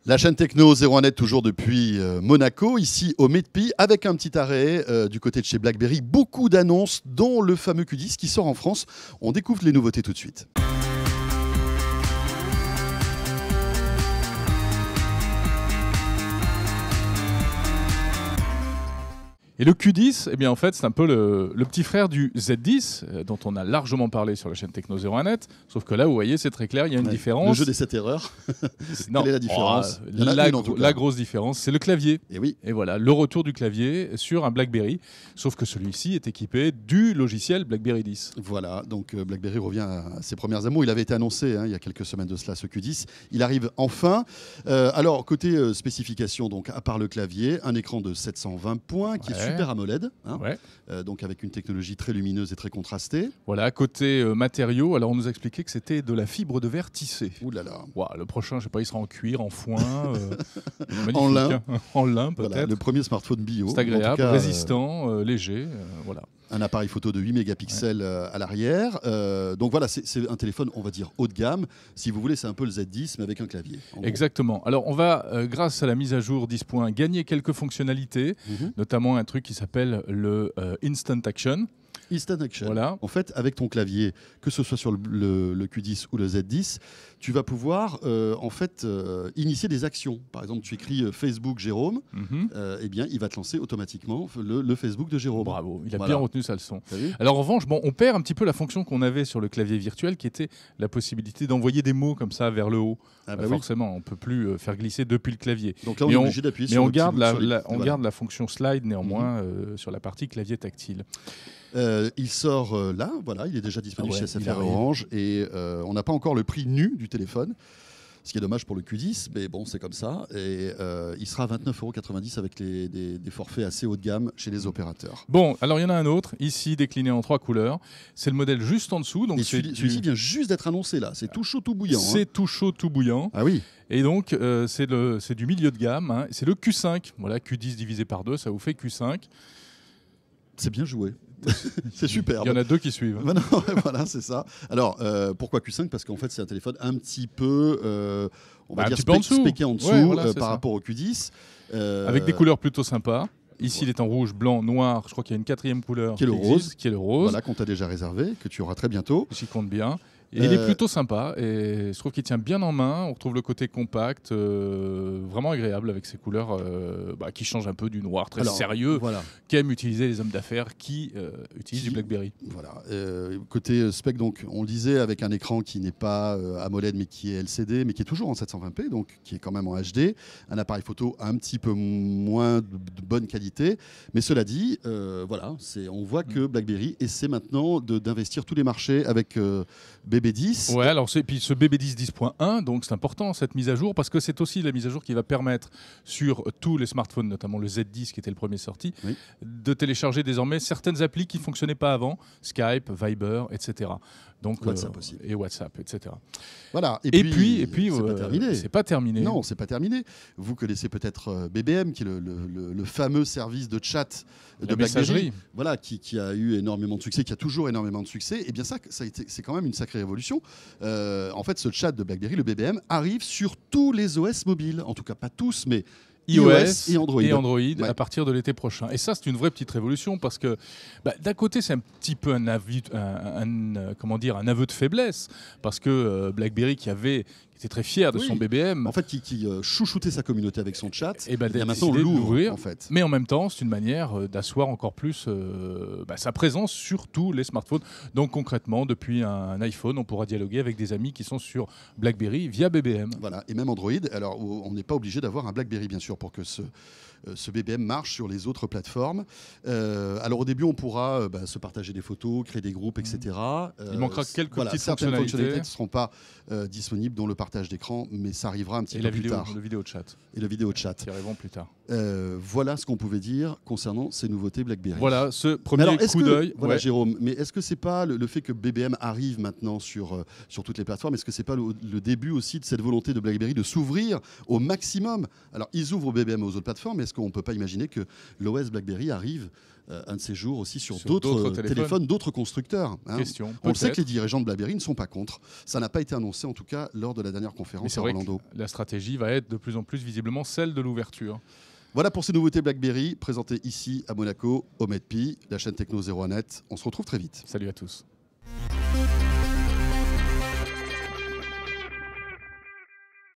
La chaîne Techno 01net toujours depuis Monaco, ici au Medpi, avec un petit arrêt du côté de chez BlackBerry. Beaucoup d'annonces, dont le fameux Q10 qui sort en France. On découvre les nouveautés tout de suite. Et le Q10, eh bien en fait, c'est un peu le petit frère du Z10, dont on a largement parlé sur la chaîne Techno 01net. Sauf que là, vous voyez, c'est très clair, il y a une différence. Le jeu des 7 erreurs. Non. Quelle est la différence? La grosse différence, c'est le clavier. Et oui. Et voilà, le retour du clavier sur un BlackBerry. Sauf que celui-ci est équipé du logiciel BlackBerry 10. Voilà, donc BlackBerry revient à ses premières amours. Il avait été annoncé il y a quelques semaines de cela, ce Q10. Il arrive enfin. Alors, côté spécification, donc, à part le clavier, un écran de 720 points qui est Super AMOLED, donc avec une technologie très lumineuse et très contrastée. Voilà, côté matériaux, alors on nous a expliqué que c'était de la fibre de verre tissée. Ouh là là. Wow, le prochain, je sais pas, il sera en cuir, en foin, en lin. En lin peut-être. Voilà, le premier smartphone bio. C'est agréable, cas, résistant, léger, voilà. Un appareil photo de 8 mégapixels à l'arrière. Donc voilà, c'est un téléphone, on va dire, haut de gamme. Si vous voulez, c'est un peu le Z10, mais avec un clavier. Exactement. Alors, on va, grâce à la mise à jour 10 points, gagner quelques fonctionnalités, notamment un truc qui s'appelle le Instant Action. Instant Action. Voilà. En fait, avec ton clavier, que ce soit sur le Q10 ou le Z10, tu vas pouvoir initier des actions. Par exemple, tu écris Facebook Jérôme, eh bien, il va te lancer automatiquement le Facebook de Jérôme. Bravo, il a bien retenu sa leçon. Vu. Alors en revanche, on perd un petit peu la fonction qu'on avait sur le clavier virtuel, qui était la possibilité d'envoyer des mots comme ça vers le haut. Forcément, on ne peut plus faire glisser depuis le clavier. Donc là, on est obligé d'appuyer sur le petit bout. Mais on garde la fonction slide néanmoins sur la partie clavier tactile. Il sort là, voilà, il est déjà disponible chez SFR Orange et on n'a pas encore le prix nu du téléphone, ce qui est dommage pour le Q10, mais bon, c'est comme ça. Et il sera à 29,90 € avec des forfaits assez haut de gamme chez les opérateurs. Bon, alors il y en a un autre, ici décliné en 3 couleurs. C'est le modèle juste en dessous. Donc celui-ci vient juste d'être annoncé là, c'est tout chaud, tout bouillant. C'est tout chaud, tout bouillant. Ah oui. Et donc, c'est du milieu de gamme. C'est le Q5. Voilà, Q10 divisé par 2, ça vous fait Q5. C'est bien joué. C'est superbe. Il y en a 2 qui suivent. Non, voilà, c'est ça. Alors, pourquoi Q5 ? Parce qu'en fait, c'est un téléphone un petit peu, on va dire, spéqué en dessous par rapport au Q10. Avec des couleurs plutôt sympas. Ici, il est en rouge, blanc, noir. Je crois qu'il y a une 4e couleur qui est le rose. Voilà, qu'on t'a déjà réservé, que tu auras très bientôt. J'y compte bien. Et il est plutôt sympa et je trouve qu'il tient bien en main. On retrouve le côté compact, vraiment agréable avec ses couleurs qui changent un peu du noir très sérieux qu'aiment utiliser les hommes d'affaires qui utilisent du BlackBerry. Voilà. Côté spec, donc, on le disait, avec un écran qui n'est pas AMOLED mais qui est LCD, mais qui est toujours en 720p, donc qui est quand même en HD. Un appareil photo un petit peu moins de bonne qualité. Mais cela dit, on voit que BlackBerry essaie maintenant d'investir tous les marchés avec BB10. Ouais, alors puis ce BB10 10.1, donc c'est important cette mise à jour parce que c'est aussi la mise à jour qui va permettre sur tous les smartphones, notamment le Z10 qui était le premier sorti, de télécharger désormais certaines applis qui ne fonctionnaient pas avant, Skype, Viber, etc. Donc, WhatsApp aussi. Et WhatsApp, etc. Voilà. Et puis c'est pas terminé. C'est pas terminé. Non, c'est pas terminé. Vous connaissez peut-être BBM, qui est le fameux service de chat de BlackBerry, voilà, qui a eu énormément de succès, qui a toujours énormément de succès. Et bien c'est quand même une sacrée révolution. En fait, ce chat de BlackBerry, le BBM, arrive sur tous les OS mobiles. En tout cas, pas tous, mais iOS et Android, à partir de l'été prochain. Et ça, c'est une vraie petite révolution parce que d'un côté, c'est un petit peu un aveu de faiblesse parce que BlackBerry qui était très fier de son BBM. En fait, qui chouchoutait sa communauté avec son chat. Et il y a maintenant l'ouvrir, en fait. Mais en même temps, c'est une manière d'asseoir encore plus sa présence sur tous les smartphones. Donc concrètement, depuis un iPhone, on pourra dialoguer avec des amis qui sont sur BlackBerry via BBM. Voilà, et même Android. Alors, on n'est pas obligé d'avoir un BlackBerry, bien sûr, pour que ce BBM marche sur les autres plateformes. Alors au début, on pourra se partager des photos, créer des groupes, etc. Il manquera quelques petites certaines fonctionnalités ne seront pas disponibles, dont le partage d'écran, mais ça arrivera un petit peu plus tard. Et le vidéo chat. Et le vidéo chat. Qui arriveront plus tard. Voilà ce qu'on pouvait dire concernant ces nouveautés BlackBerry. Voilà, ce premier coup d'œil. Voilà, Jérôme, mais est-ce que c'est pas le fait que BBM arrive maintenant sur toutes les plateformes, est-ce que c'est pas le début aussi de cette volonté de BlackBerry de s'ouvrir au maximum ? Alors, ils ouvrent BBM aux autres plateformes, mais est-ce qu'on ne peut pas imaginer que l'OS BlackBerry arrive un de ces jours aussi sur d'autres téléphones, d'autres constructeurs. Hein. On sait que les dirigeants de BlackBerry ne sont pas contre. Ça n'a pas été annoncé, en tout cas, lors de la dernière conférence à Orlando. La stratégie va être de plus en plus visiblement celle de l'ouverture. Voilà pour ces nouveautés BlackBerry présentées ici à Monaco, au MedPi, la chaîne Techno 01net. On se retrouve très vite. Salut à tous.